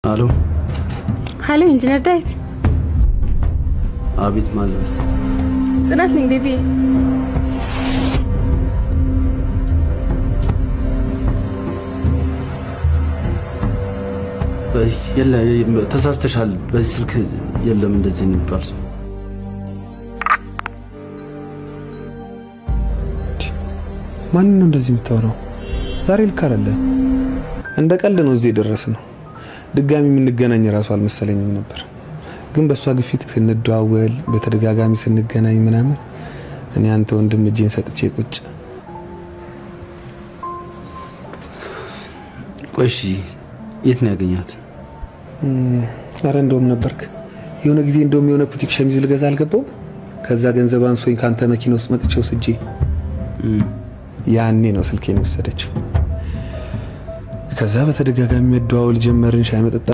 አሎ ሀሎ፣ ኢንጂነር ዳዊት። አቤት። ማለት ጽናት ነኝ ቤቢ። የለም ተሳስተሻል። በዚህ ስልክ የለም እንደዚህ የሚባል ሰው። ማን ነው እንደዚህ የምታወራው? ዛሬ ልክ አይደለ? እንደ ቀልድ ነው እዚህ የደረስነው። ድጋሚ የምንገናኝ ራሱ አልመሰለኝም ነበር። ግን በሷ ግፊት ስንደዋወል በተደጋጋሚ ስንገናኝ ምናምን እኔ አንተ ወንድም እጄን ሰጥቼ ቁጭ። ቆይ እሺ፣ የት ነው ያገኛት? አረ እንደውም ነበርክ የሆነ ጊዜ እንደውም የሆነ ቡቲክ ሸሚዝ ልገዛ አልገባው። ከዛ ገንዘብ አንሶኝ ካንተ መኪና ውስጥ መጥቼው ስጄ ያኔ ነው ስልኬን ወሰደችው። ከዛ በተደጋጋሚ መደዋወል ጀመርን። ሻይ መጠጣ